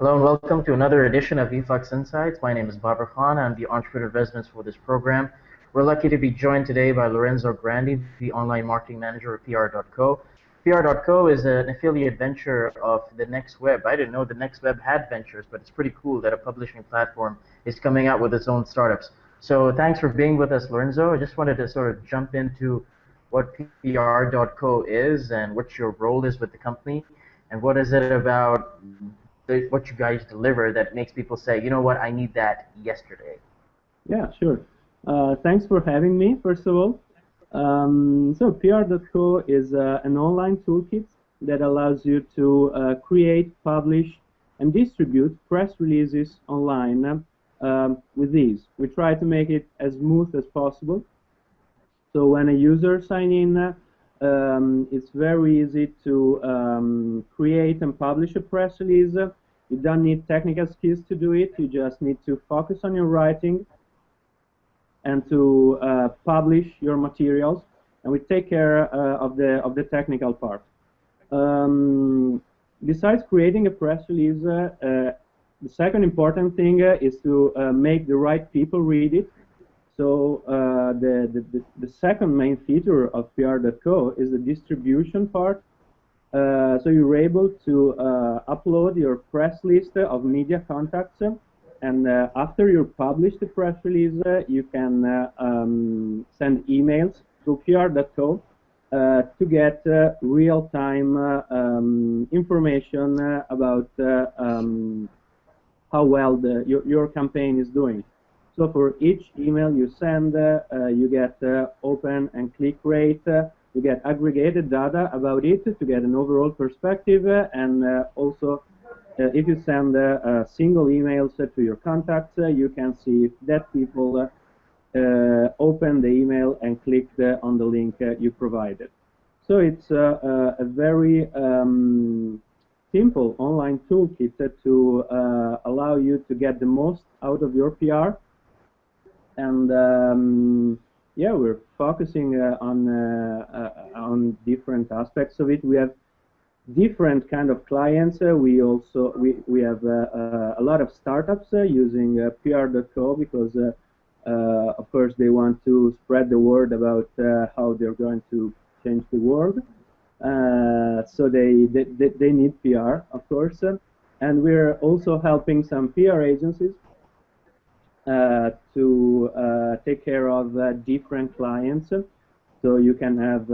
Hello and welcome to another edition of Ephlux Insights. My name is Babar Khan. I'm the entrepreneur of residence for this program. We're lucky to be joined today by Lorenzo Grandi, the online marketing manager of PR.co. PR.co is an affiliate venture of the Next Web. I didn't know the Next Web had ventures, but it's pretty cool that a publishing platform is coming out with its own startups. So thanks for being with us, Lorenzo. I just wanted to sort of jump into what PR.co is and what your role is with the company and what is it about what you guys deliver that makes people say, you know what, I need that yesterday. Yeah, sure. Thanks for having me, first of all. So PR.co is an online toolkit that allows you to create, publish, and distribute press releases online with ease. We try to make it as smooth as possible. So when a user signs in, it's very easy to create and publish a press release. You don't need technical skills to do it. You just need to focus on your writing and to publish your materials, and we take care of the technical part. Besides creating a press release, the second important thing is to make the right people read it. So the second main feature of PR.co is the distribution part. So you're able to upload your press list of media contacts, and after you publish the press release, you can send emails to PR.co to get real-time information about how well your campaign is doing. So for each email you send, you get open and click rate, you get aggregated data about it to get an overall perspective, and also if you send single emails to your contacts, you can see if that people open the email and clicked on the link you provided. So it's a very simple online toolkit to allow you to get the most out of your PR. And yeah, we're focusing on different aspects of it. We have different kind of clients. We have a lot of startups using PR.co because of course they want to spread the word about how they're going to change the world. So they need PR, of course, and we're also helping some PR agencies to take care of different clients. So you can have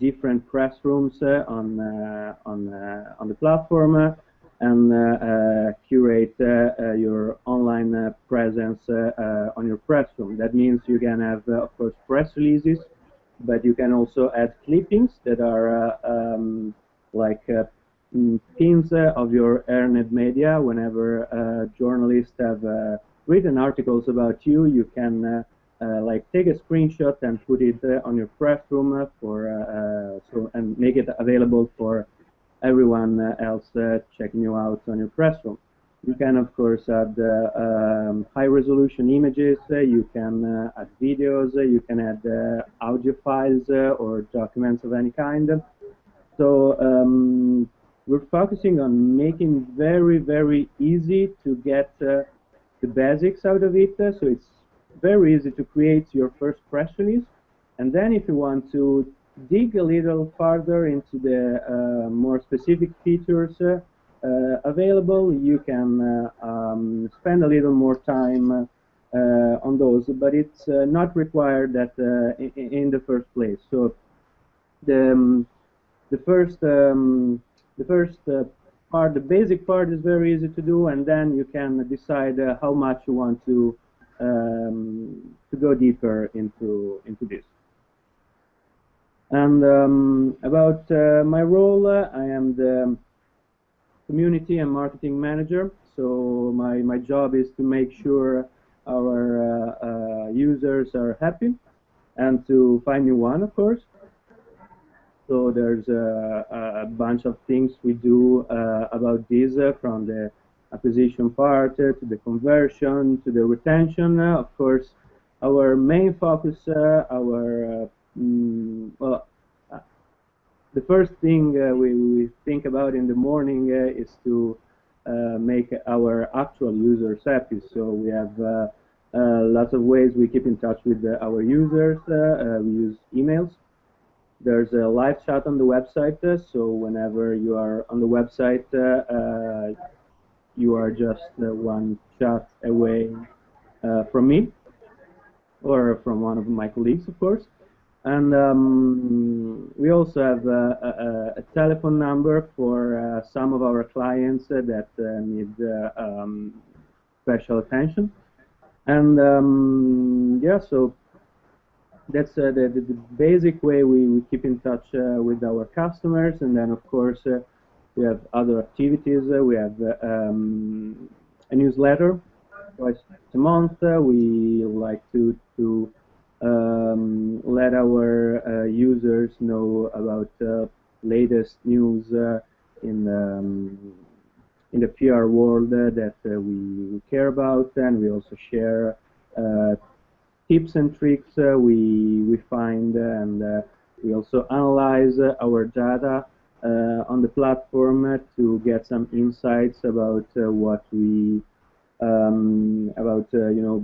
different press rooms on the platform and curate your online presence on your press room. That means you can have, of course, press releases, but you can also add clippings that are like pins of your earned media. Whenever journalists have written articles about you, you can like take a screenshot and put it on your press room and make it available for everyone else checking you out on your press room. You can of course add high-resolution images, you can add videos, you can add audio files or documents of any kind. So we're focusing on making very easy to get the basics out of it, so it's very easy to create your first press release, and then if you want to dig a little farther into the more specific features available, you can spend a little more time on those, but it's not required that in the first place. So the first part, the basic part, is very easy to do, and then you can decide how much you want to go deeper into this. And about my role, I am the community and marketing manager. So my job is to make sure our users are happy and to find new one, of course. So there's a bunch of things we do about this, from the acquisition part to the conversion to the retention. Of course, our main focus, the first thing we think about in the morning is to make our actual users happy. So we have lots of ways we keep in touch with our users. We use emails. There's a live chat on the website, so whenever you are on the website, you are just one chat away from me or from one of my colleagues, of course. And we also have a telephone number for some of our clients that need special attention. And yeah, so that's the basic way we keep in touch with our customers. And then, of course, we have other activities. We have a newsletter twice a month. We like to let our users know about latest news in the PR world that we care about, and we also share tips and tricks we find, and we also analyze our data on the platform to get some insights about what we about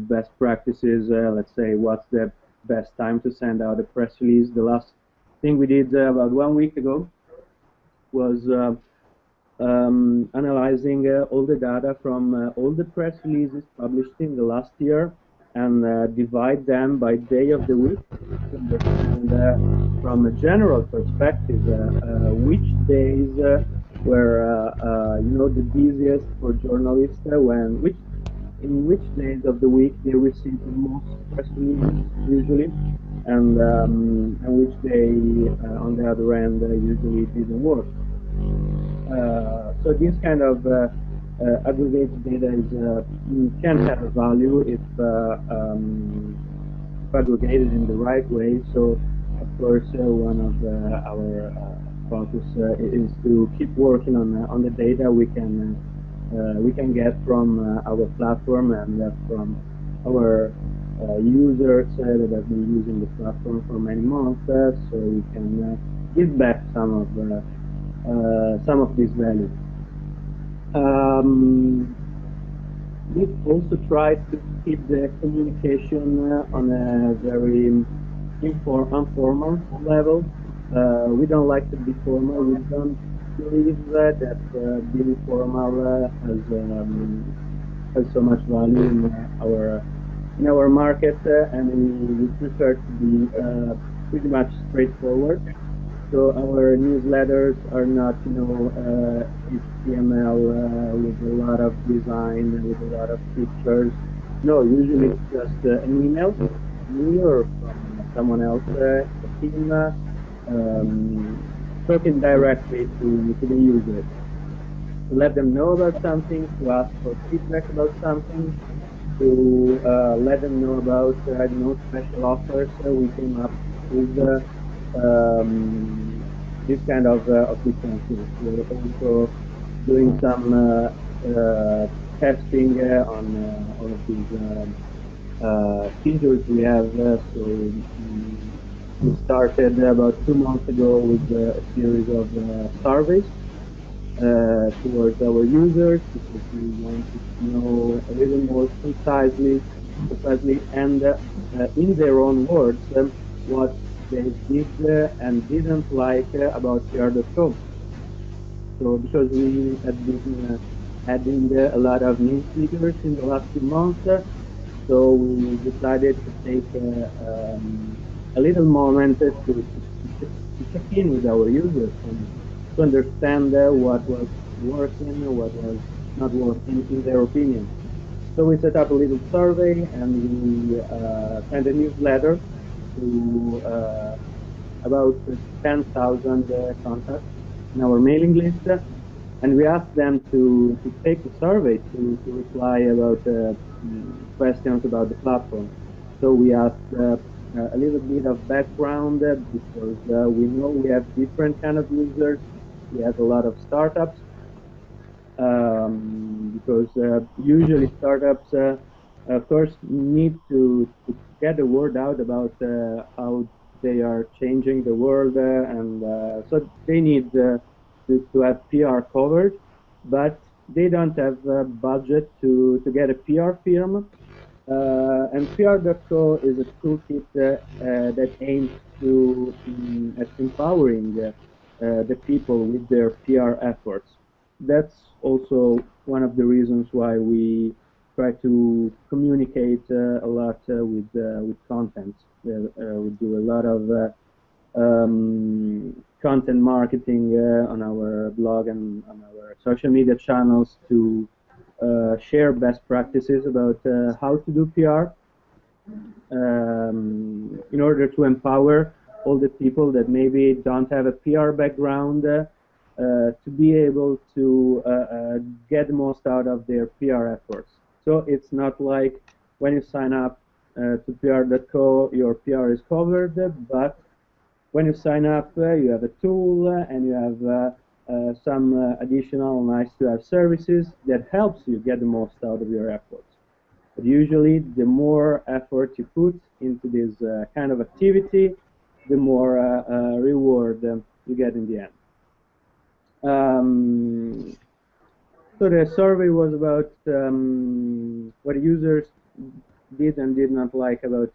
best practices. Let's say what's the best time to send out a press release. The last thing we did about 1 week ago was analyzing all the data from all the press releases published in the last year and divide them by day of the week to understand from a general perspective which days were the busiest for journalists, in which days of the week they receive the most press releases usually, and which day on the other end usually didn't work. So this kind of aggregated data can have a value if aggregated in the right way. So, of course, one of our focus is to keep working on the data we can get from our platform and from our users that have been using the platform for many months, so we can give back some of this value. We also try to keep the communication on a very informal level. We don't like to be formal. We don't believe that being formal has so much value in our market, and we prefer to be pretty much straightforward. So our newsletters are not, HTML with a lot of design, with a lot of pictures. No, usually it's just an email from me or from someone else, a team, talking directly to the user, to let them know about something, to ask for feedback about something, to let them know about special offers we came up with. This kind of different things. We're also doing some testing on all of these features we have. So we started about 2 months ago with a series of surveys towards our users, because we want to know a little more precisely and in their own words what they did and didn't like about PR.com. So because we had been adding a lot of new features in the last few months, so we decided to take a little moment to check in with our users and to understand what was working, what was not working in their opinion. So we set up a little survey and we sent a newsletter to about 10,000 contacts in our mailing list, and we asked them to take the survey to reply about questions about the platform. So we asked a little bit of background because we know we have different kind of users. We have a lot of startups because usually startups of course need to get the word out about how they are changing the world, and so they need to have PR covered, but they don't have a budget to get a PR firm. And PR.co is a toolkit that aims to at empowering the people with their PR efforts. That's also one of the reasons why we try to communicate a lot with content. We do a lot of content marketing on our blog and on our social media channels to share best practices about how to do PR in order to empower all the people that maybe don't have a PR background to be able to get the most out of their PR efforts. So it's not like when you sign up to PR.co, your PR is covered, but when you sign up, you have a tool and you have some additional nice-to-have services that helps you get the most out of your efforts. But usually, the more effort you put into this kind of activity, the more reward you get in the end. So the survey was about what users did and did not like about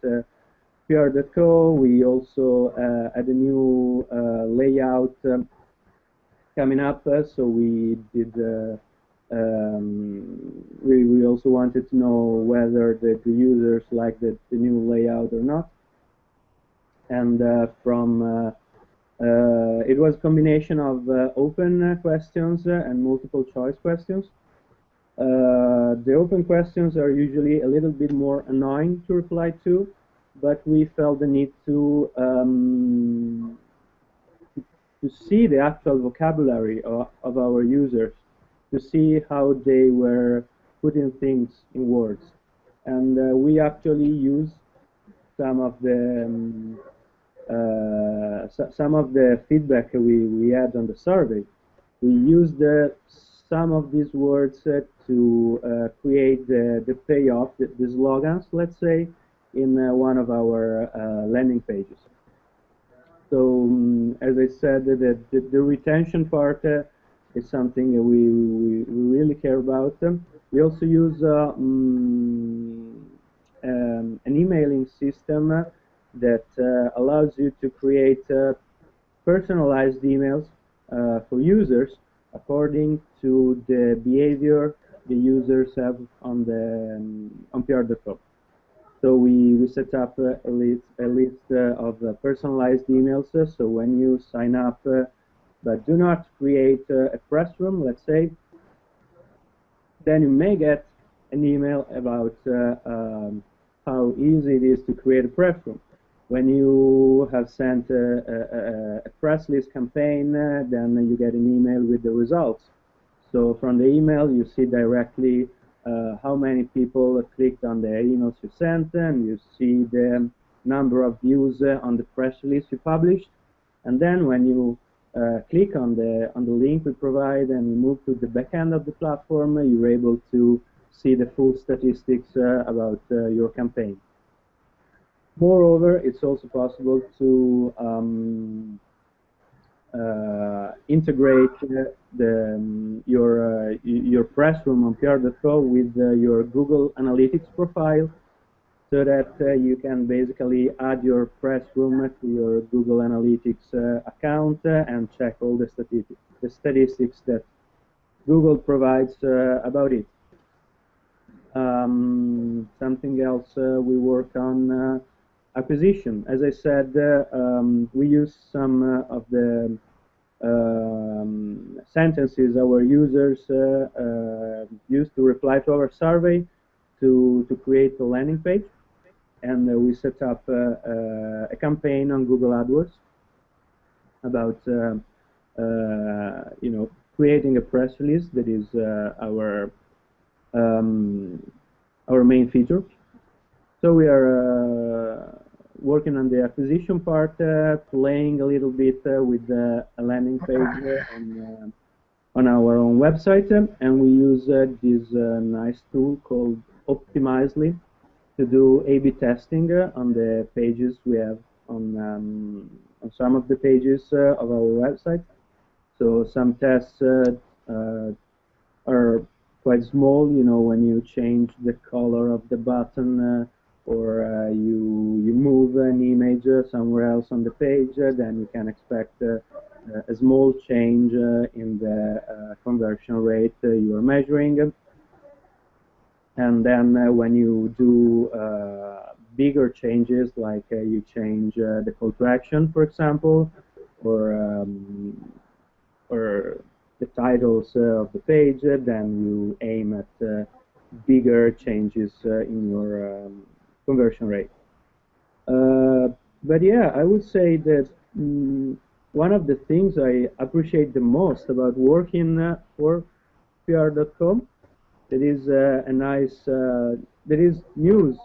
PR.co. We also had a new layout coming up, so we did. We also wanted to know whether the users liked the new layout or not. And it was a combination of open questions and multiple choice questions. The open questions are usually a little bit more annoying to reply to, but we felt the need to see the actual vocabulary of our users, to see how they were putting things in words. And we actually use some of the feedback we had on the survey. We used some of these words to create the payoff, the slogans, let's say, in one of our landing pages. So, as I said, the retention part is something we really care about. We also use an emailing system that allows you to create personalized emails for users according to the behavior the users have on PR.co. So we set up a list of personalized emails. So when you sign up, but do not create a press room, let's say, then you may get an email about how easy it is to create a press room. When you have sent a press list campaign, then you get an email with the results. So from the email, you see directly how many people clicked on the emails you sent, and you see the number of views on the press release you published. And then when you click on the link we provide and you move to the back end of the platform, you're able to see the full statistics about your campaign. Moreover, it's also possible to integrate your press room on PR.co with your Google Analytics profile, so that you can basically add your press room to your Google Analytics account and check all the statistics that Google provides about it. Something else we work on. Acquisition. As I said, we use some of the sentences our users use to reply to our survey to create a landing page, and we set up a campaign on Google AdWords about creating a press release that is our main feature. So we are working on the acquisition part, playing a little bit with a landing page on our own website, and we use this nice tool called Optimizely to do A/B testing on the pages we have on some of the pages of our website. So some tests are quite small. You know, when you change the color of the button or you move an image somewhere else on the page, then you can expect a small change in the conversion rate you are measuring. And then when you do bigger changes, like you change the call to action, for example, or or the titles of the page, then you aim at bigger changes in your conversion rate. But yeah, I would say that one of the things I appreciate the most about working for PR.com, that is a nice, that is news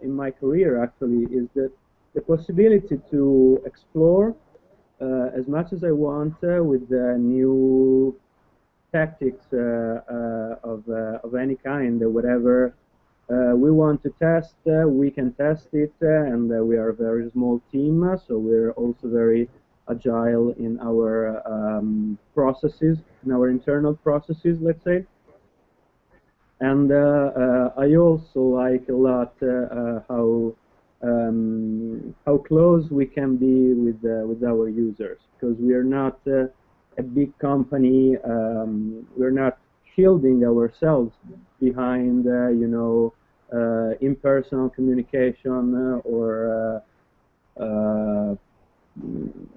in my career actually, is that the possibility to explore as much as I want with new tactics of any kind, whatever we want to test, we can test it, and we are a very small team, so we're also very agile in our processes, in our internal processes, let's say. And I also like a lot how close we can be with our users, because we are not a big company. We're not shielding ourselves behind impersonal communication or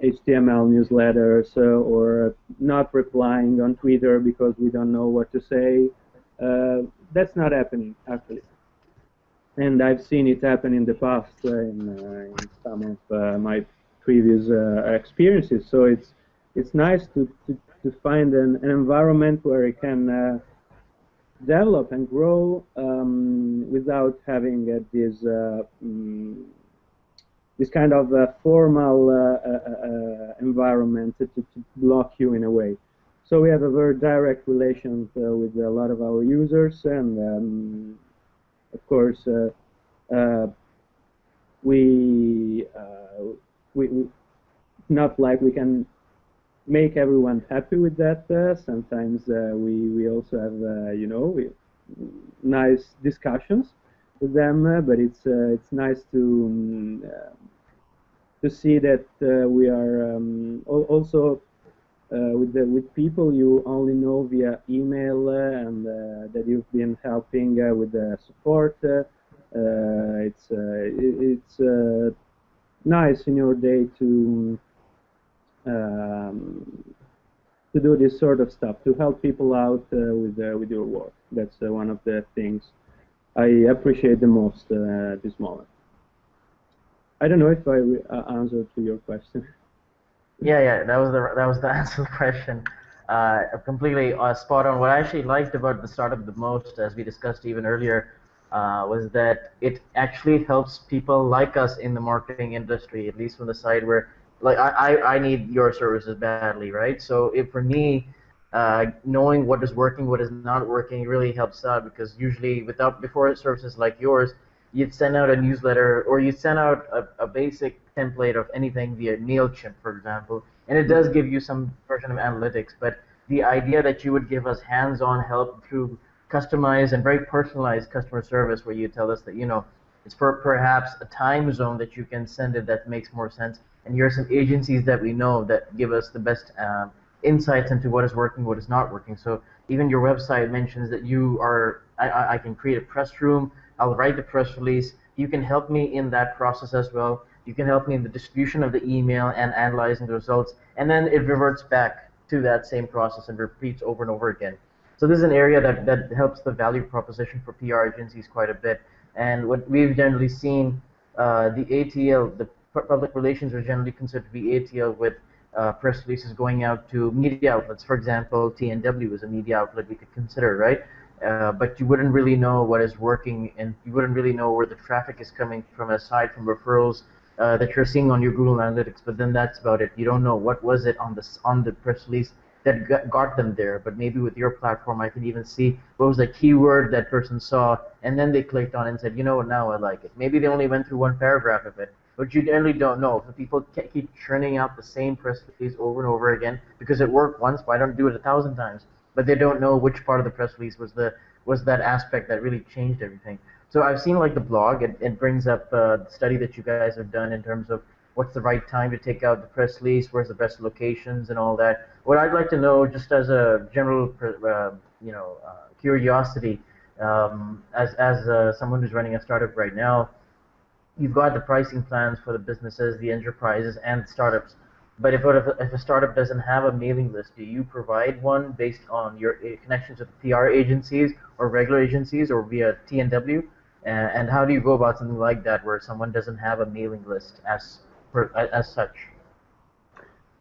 HTML newsletters or not replying on Twitter because we don't know what to say. That's not happening actually, and I've seen it happen in the past in some of my previous experiences. So it's nice to find an environment where you can develop and grow without having this kind of formal environment to block you in a way. So we have a very direct relation with a lot of our users, and of course we, not like we can make everyone happy with that. Sometimes we also have nice discussions with them, but it's nice to see that we are also with people you only know via email and that you've been helping with the support. It's nice in your day to do this sort of stuff, to help people out with your work. That's one of the things I appreciate the most at this moment. I don't know if I answered to your question. Yeah, that was the answer to the question. Completely spot on. What I actually liked about the startup the most, as we discussed even earlier, was that it actually helps people like us in the marketing industry, at least from the side where, like, I need your services badly, right? So if for me, knowing what is working, what is not working, really helps out, because usually before services like yours, you'd send out a newsletter or you send out a basic template of anything via MailChimp, for example, and it does give you some version of analytics. But the idea that you would give us hands-on help through customized and very personalized customer service, where you tell us that it's perhaps a time zone that you can send it that makes more sense, and here are some agencies that we know that give us the best insights into what is working, what is not working. So even your website mentions that I can create a press room, I'll write the press release. You can help me in that process as well. You can help me in the distribution of the email and analyzing the results, and then it reverts back to that same process and repeats over and over again. So this is an area that helps the value proposition for PR agencies quite a bit. And what we've generally seen, the ATL, the public relations, are generally considered to be ATL with press releases going out to media outlets. For example, TNW is a media outlet we could consider, right? But you wouldn't really know what is working, and you wouldn't really know where the traffic is coming from, aside from referrals that you're seeing on your Google Analytics. But then that's about it. You don't know what was it on the press release that got them there. But maybe with your platform, I can even see what was the keyword that person saw, and then they clicked on it and said, you know what, now I like it. Maybe they only went through one paragraph of it, but you generally don't know. If people keep churning out the same press release over and over again because it worked once, why don't do it 1,000 times? but they don't know which part of the press release was that aspect that really changed everything. So I've seen like the blog. It brings up the study that you guys have done in terms of what's the right time to take out the press release, where's the best locations, and all that. What I'd like to know, just as a general, curiosity, as someone who's running a startup right now, you've got the pricing plans for the businesses, the enterprises, and startups. But if a startup doesn't have a mailing list, do you provide one based on your connections with PR agencies or regular agencies or via TNW? And how do you go about something like that where someone doesn't have a mailing list as such?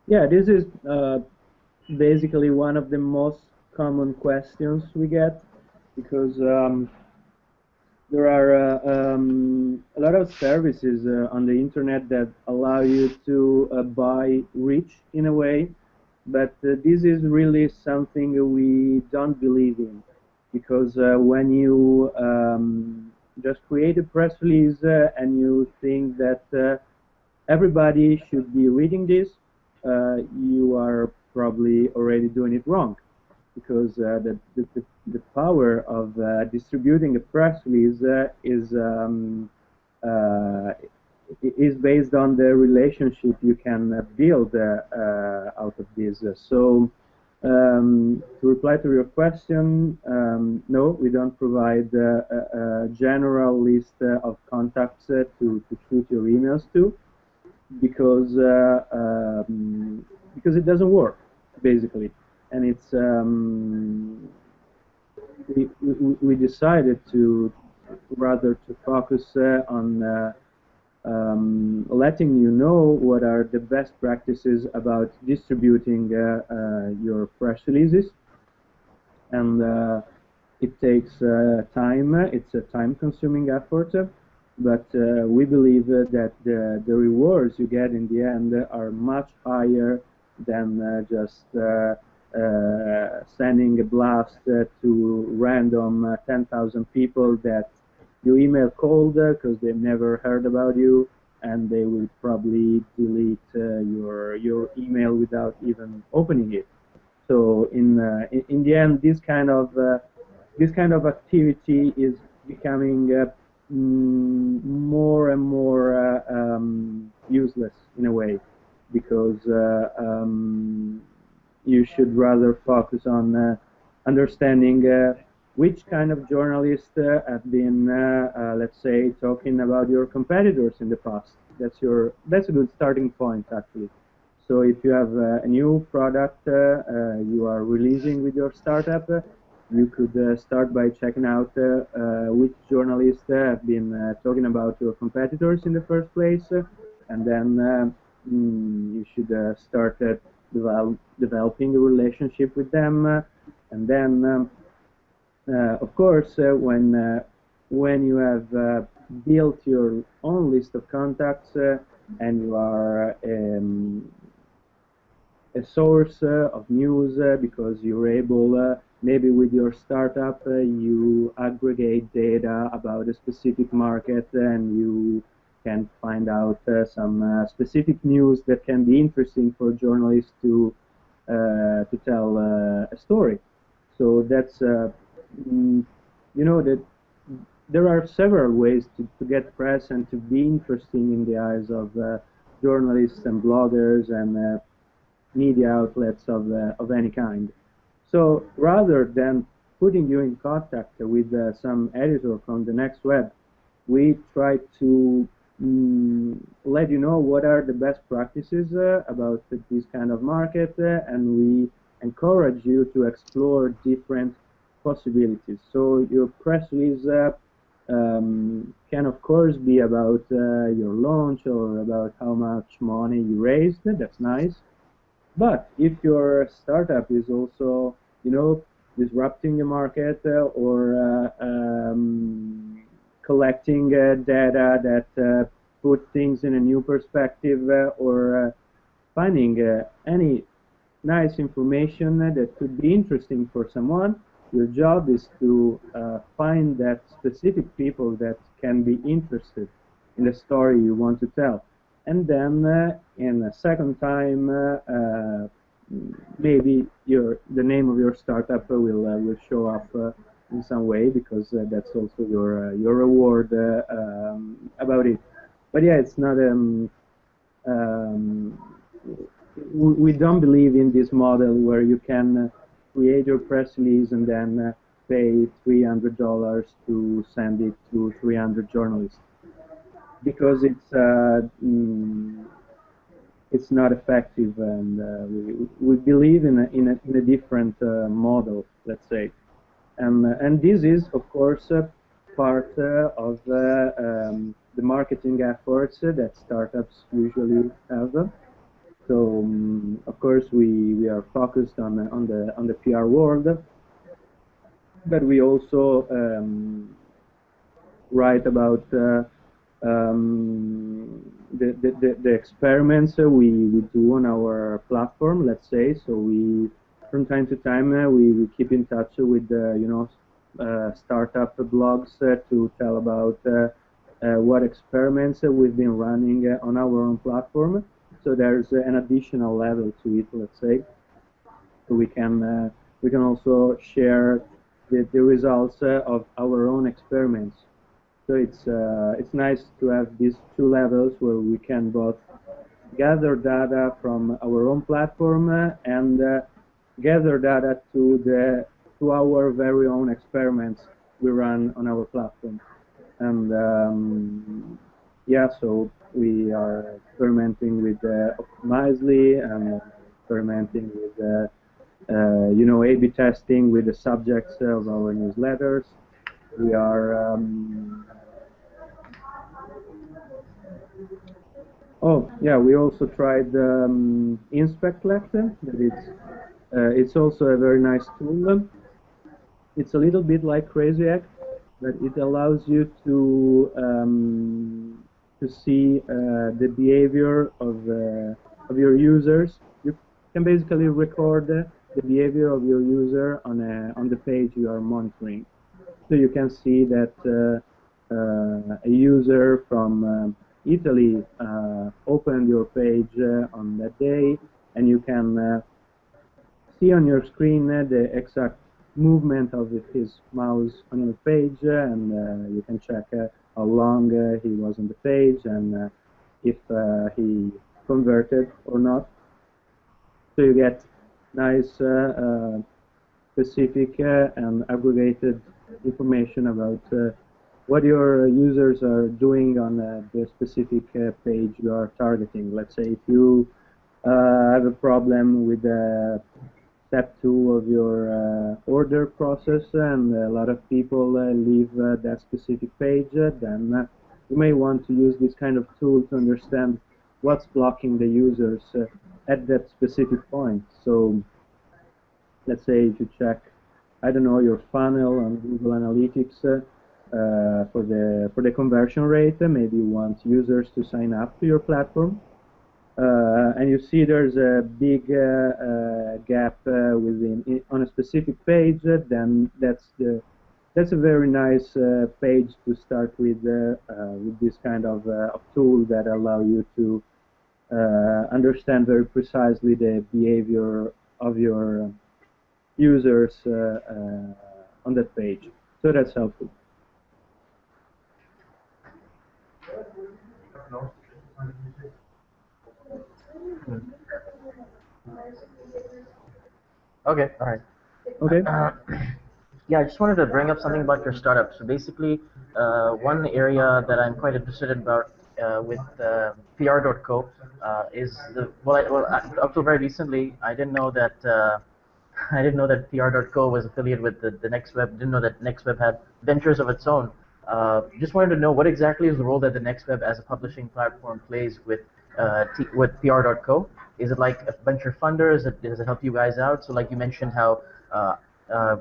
Yeah, this is basically one of the most common questions we get because there are a lot of services on the internet that allow you to buy reach in a way, but this is really something we don't believe in because when you just create a press release and you think that everybody should be reading this, you are probably already doing it wrong because the power of distributing a press release uh, is based on the relationship you can build out of this. So to reply to your question, no, we don't provide a general list of contacts to shoot your emails to because because it doesn't work basically, and it's we decided to rather to focus on letting you know what are the best practices about distributing your press releases, and it takes time. It's a time-consuming effort, but we believe that the rewards you get in the end are much higher than just sending a blast to random 10,000 people that you email cold because they've never heard about you, and they will probably delete your email without even opening it. So in the end, this kind of activity is becoming more and more useless in a way because you should rather focus on understanding which kind of journalists have been, let's say, talking about your competitors in the past. That's a good starting point actually. So if you have a new product you are releasing with your startup, you could start by checking out which journalists have been talking about your competitors in the first place, and then you should start developing a relationship with them, and then of course when you have built your own list of contacts and you are a source of news because you're able, maybe with your startup, you aggregate data about a specific market and you can find out some specific news that can be interesting for journalists to tell a story. So that's, you know, that there are several ways to get press and to be interesting in the eyes of journalists and bloggers and media outlets of any kind. So rather than putting you in contact with some editor from the next web, we try to let you know what are the best practices about this kind of market, and we encourage you to explore different possibilities. So your press release can of course be about your launch or about how much money you raised. That's nice. But if your startup is also, you know, disrupting the market or collecting data that put things in a new perspective or finding any nice information that could be interesting for someone, your job is to find that specific people that can be interested in the story you want to tell. And then in a second time maybe the name of your startup will show up in some way, because that's also your reward about it. But yeah, it's not um, we don't believe in this model where you can create your press release and then pay $300 to send it to 300 journalists, because it's not effective, and we believe in a different model, let's say, and this is of course part of the marketing efforts that startups usually have. So of course we are focused on the PR world, but we also write about the experiments we do on our platform, let's say. So we, from time to time, we keep in touch with startup blogs to tell about what experiments we've been running on our own platform. So there's an additional level to it, let's say. So we can also share the results of our own experiments. So it's nice to have these two levels where we can both gather data from our own platform and gather data to our very own experiments we run on our platform. And yeah, so we are experimenting with Optimizely and experimenting with A/B testing with the subjects of our newsletters. We are oh yeah, we also tried InspectLect. It's also a very nice tool. It's a little bit like Crazy Act, but it allows you to see the behavior of your users. You can basically record the behavior of your user on the page you are monitoring. So you can see that a user from Italy opened your page on that day, and you can see on your screen the exact movement of his mouse on your page, and you can check how long he was on the page and if he converted or not. So you get nice specific and aggregated information about what your users are doing on the specific page you are targeting. Let's say if you have a problem with step 2 of your order process and a lot of people leave that specific page, then you may want to use this kind of tool to understand what's blocking the users at that specific point. So let's say if you check, I don't know, your funnel on Google Analytics for the conversion rate, maybe you want users to sign up to your platform, and you see there's a big gap on a specific page, then that's a very nice page to start with this kind of tool that allow you to understand very precisely the behavior of your users on that page. So that's helpful. Okay, all right. Okay. Yeah, I just wanted to bring up something about your startup. So basically, one area that I'm quite interested about with PR.co is up till very recently, I didn't know that I didn't know that PR.co was affiliated with the NextWeb. Didn't know that NextWeb had ventures of its own. Just wanted to know what exactly is the role that the NextWeb as a publishing platform plays with PR.co. Is it like a venture funder? Does it help you guys out? So like you mentioned how uh, uh,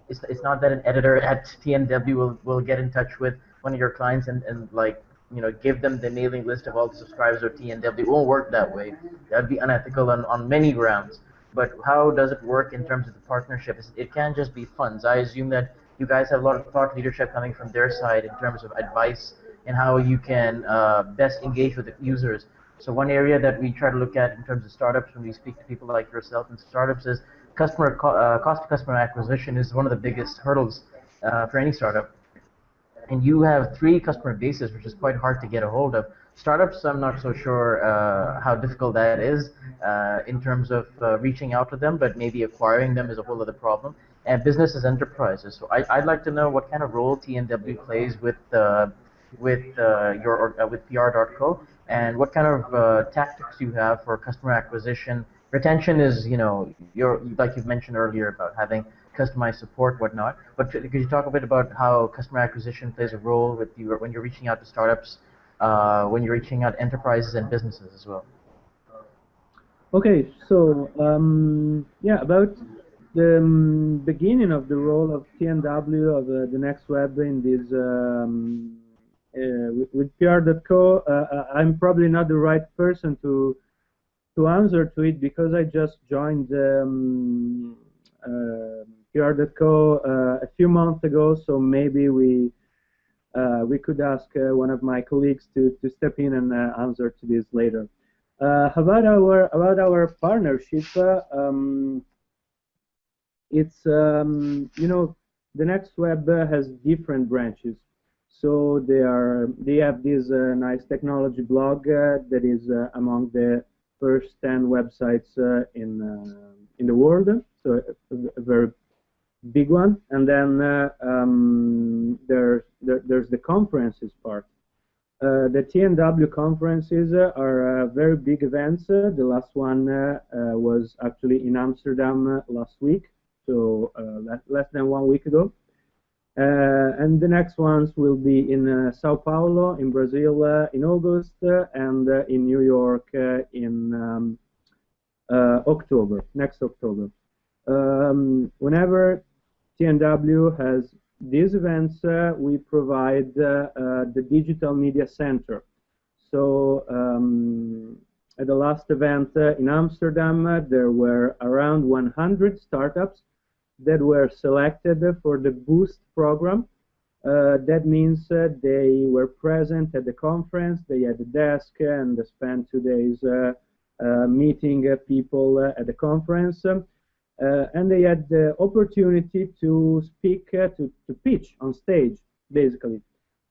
it's not that an editor at TNW will get in touch with one of your clients and like give them the mailing list of all the subscribers of TNW. It won't work that way. That would be unethical on many grounds. But how does it work in terms of the partnership? It can't just be funds. I assume that you guys have a lot of thought leadership coming from their side in terms of advice and how you can best engage with the users. So one area that we try to look at in terms of startups when we speak to people like yourself in startups is cost of customer acquisition is one of the biggest hurdles for any startup. And you have three customer bases, which is quite hard to get a hold of. Startups, I'm not so sure how difficult that is in terms of reaching out to them, but maybe acquiring them is a whole other problem. And businesses, enterprises. So I'd like to know what kind of role TNW plays with PR.co, and what kind of tactics you have for customer acquisition. Retention is, like you've mentioned earlier about having customized support, whatnot. But could you talk a bit about how customer acquisition plays a role with you when you're reaching out to startups, when you're reaching out to enterprises and businesses as well? Okay, so yeah, about the beginning of the role of TNW of the Next Web in this with PR.co, I'm probably not the right person to answer to it because I just joined PR.co a few months ago, so maybe we could ask one of my colleagues to step in and answer to this later. About our partnership, it's the Next Web has different branches. So they have this nice technology blog that is among the first 10 websites in the world. So a very big one. And then there's the conferences part. The TNW conferences are very big events. The last one was actually in Amsterdam last week, so less than 1 week ago. And the next ones will be in Sao Paulo, in Brazil, in August, and in New York in October, next October. Whenever TNW has these events, we provide the digital media center. So at the last event in Amsterdam, there were around 100 startups that were selected for the Boost program. That means they were present at the conference, they had a desk, and they spent 2 days meeting people at the conference. And they had the opportunity to speak, to pitch on stage, basically.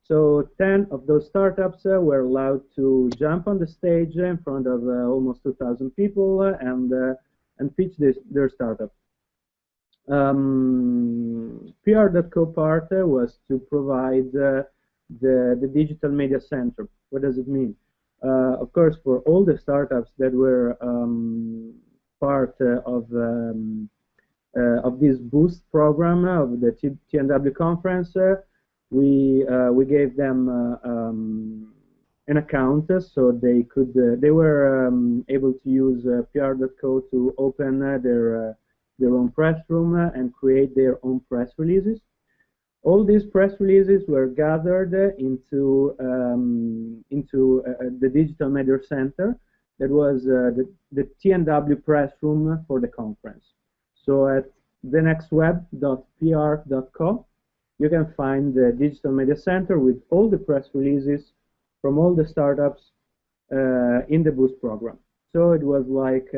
So 10 of those startups were allowed to jump on the stage in front of almost 2,000 people and pitch their startup. PR.co part was to provide the digital media center. What does it mean? Of course, for all the startups that were part of this Boost program of the TNW conference, we gave them an account so they were able to use PR.co to open their own press room and create their own press releases. All these press releases were gathered into the Digital Media Center that was the TNW press room for the conference. So at thenextweb.pr.co, you can find the Digital Media Center with all the press releases from all the startups in the Boost program. So it was like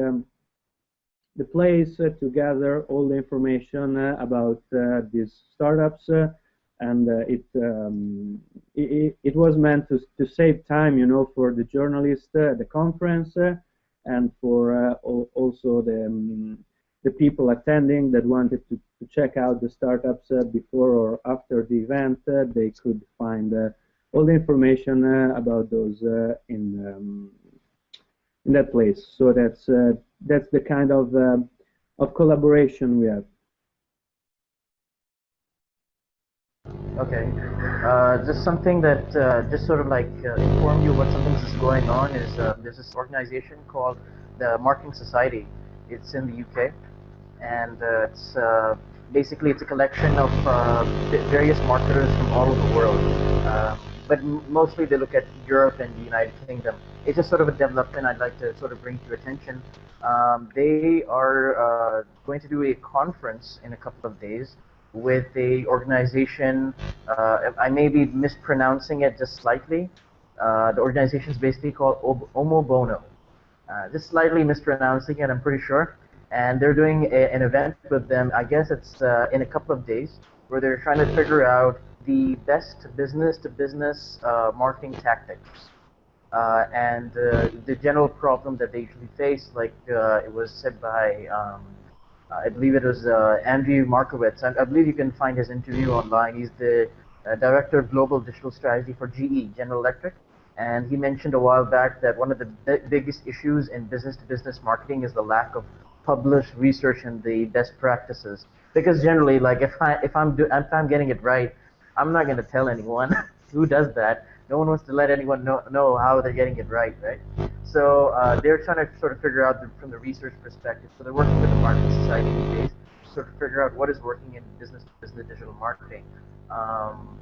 the place to gather all the information about these startups, and it was meant to save time, for the journalists at the conference, and for also the people attending that wanted to check out the startups before or after the event. They could find all the information about those in that place. So that's the kind of collaboration we have. Okay. Just something that just sort of like inform you what something is going on is there's this organization called the Marketing Society. It's in the UK, and it's basically it's a collection of various marketers from all over the world. But mostly they look at Europe and the United Kingdom. It's just sort of a development I'd like to sort of bring to your attention. They are going to do a conference in a couple of days with a organization. I may be mispronouncing it just slightly. The organization is basically called Omo Bono. Just slightly mispronouncing it, I'm pretty sure. And they're doing an event with them. I guess it's in a couple of days, where they're trying to figure out the best business-to-business marketing tactics. And the general problem that they usually face, like it was said by, I believe it was Andrew Markowitz. I believe you can find his interview online. He's the director of global digital strategy for GE, General Electric. And he mentioned a while back that one of the biggest issues in business-to-business marketing is the lack of published research and the best practices. Because generally, like if I'm getting it right, I'm not going to tell anyone. Who does that? No one wants to let anyone know how they're getting it right, right? So they're trying to sort of figure out from the research perspective. So they're working with the Marketing Society these days to sort of figure out what is working in business digital marketing.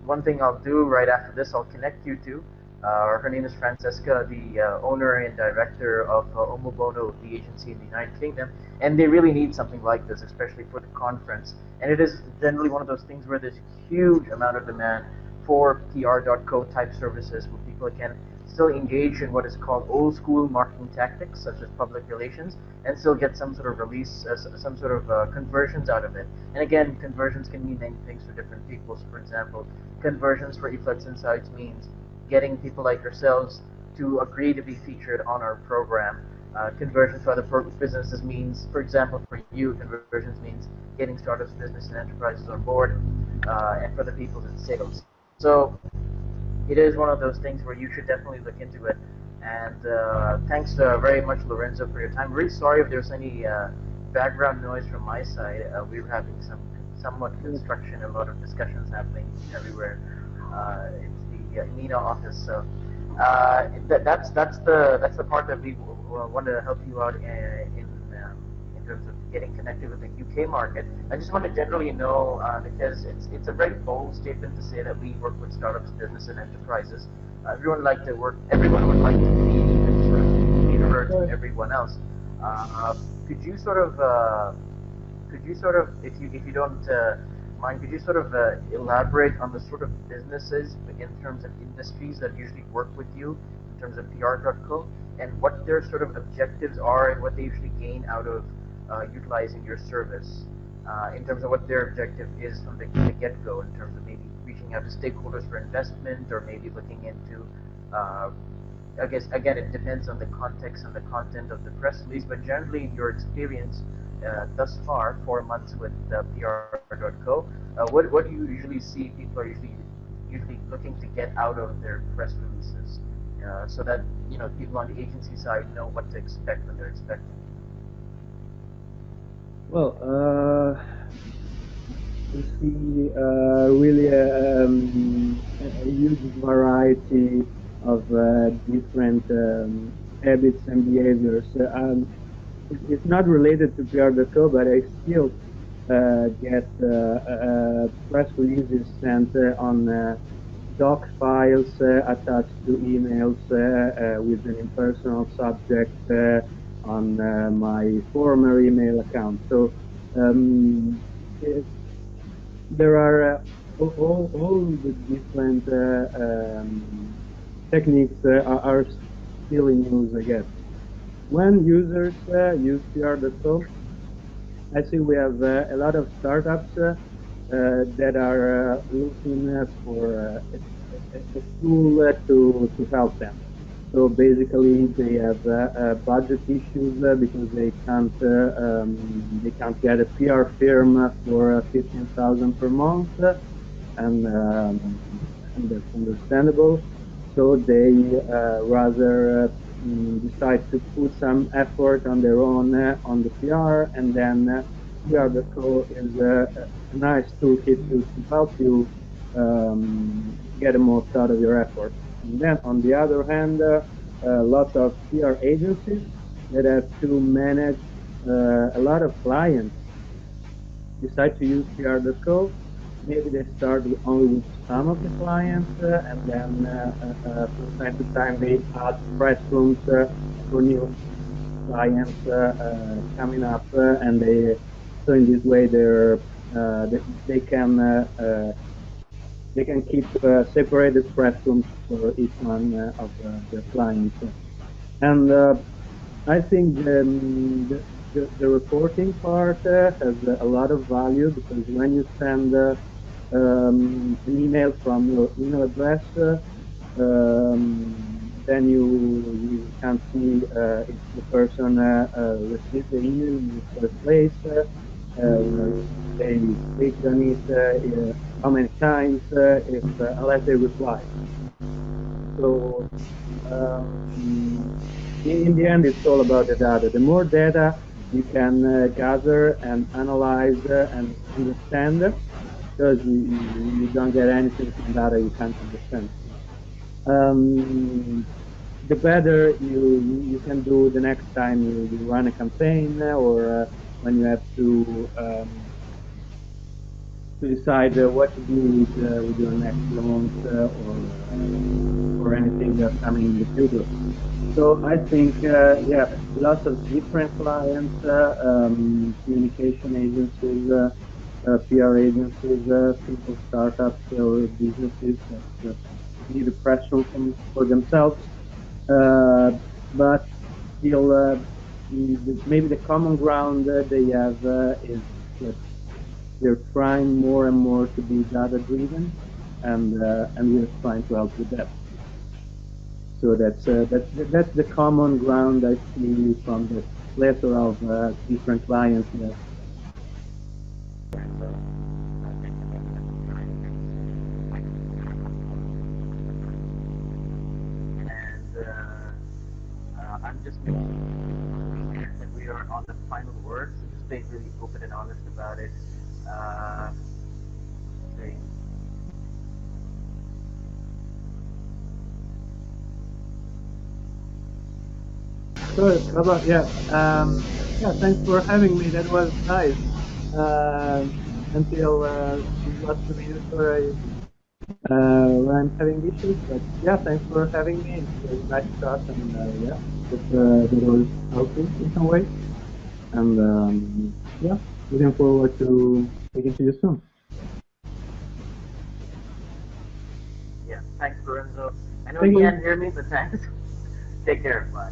One thing I'll do right after this, I'll connect you to. Her name is Francesca, the owner and director of Omobono, the agency in the United Kingdom, and they really need something like this, especially for the conference. And it is generally one of those things where there's a huge amount of demand for PR.co type services, where people can still engage in what is called old school marketing tactics, such as public relations, and still get some sort of release, some sort of conversions out of it. And again, conversions can mean many things for different people. So for example, conversions for Ephlux Insights means getting people like yourselves to agree to be featured on our program. Conversions for other businesses means, for example, for you, conversions means getting startups, business, and enterprises on board, and for the people in sales. So it is one of those things where you should definitely look into it. And thanks very much, Lorenzo, for your time. Really sorry if there's any background noise from my side. We were having somewhat construction, a lot of discussions happening everywhere. It's the MENA office, so that's the part that we want to help you out in terms of getting connected with the UK market. I just want to generally know, because it's a very bold statement to say that we work with startups, business, and enterprises. Everyone would like to be sort of mirror to everyone else. Could you sort of if you don't mind, could you sort of elaborate on the sort of businesses in terms of industries that usually work with you in terms of PR.co, and what their sort of objectives are and what they usually gain out of utilizing your service, in terms of what their objective is from the get-go, in terms of maybe reaching out to stakeholders for investment, or maybe looking into, I guess, again, it depends on the context and the content of the press release, but generally in your experience thus far, 4 months with PR.co, what do you usually see people are usually looking to get out of their press releases, so that people on the agency side know what to expect when they're expecting? Well, we see really a huge variety of different habits and behaviors. It's not related to PR.co, but I still get press releases sent on doc files attached to emails with an impersonal subject on my former email account. So there are all the different techniques are still in use, I guess. When users use PR.co, I see we have a lot of startups that are looking for a tool to help them. So basically, they have budget issues because they can't get a PR firm for 15,000 per month, and that's understandable. So they rather decide to put some effort on their own on the PR, and then PR.co is a nice toolkit to help you get the most out of your effort. And then on the other hand, lots of PR agencies that have to manage a lot of clients decide to use PR.co. Maybe they start only with some of the clients, and then from time to time they add press rooms for new clients coming up, and so in this way they can they can keep separated press rooms for each one of the clients. And I think the reporting part has a lot of value, because when you send an email from your email address, then you can see if the person received the email in the first place, they clicked on it, how many times, if unless they reply. So in the end, it's all about the data. The more data you can gather and analyze and understand, because you don't get anything from data you can't understand. The better you can do the next time you run a campaign, or when you have to decide what to do with your next launch, or anything that's coming in the future. So I think, yeah, lots of different clients, communication agencies, PR agencies, simple startups or businesses that need a press room for themselves. But still, maybe the common ground they have is that they're trying more and more to be data-driven, and we're trying to help with that. So that's the common ground I see from the plethora of different clients that. I'm just making sure that we are on the final word, so just being really open and honest about it. Saying, Good. How about, yeah. Yeah, thanks for having me. That was nice. Until these last 2 minutes where I'm having issues, but yeah, thanks for having me. It was nice to talk, and yeah, that was helpful in some way. And yeah, looking forward to speaking to you soon. yeah, thanks, Lorenzo. I know Thank you you. can't hear me, but thanks. Take care. Bye.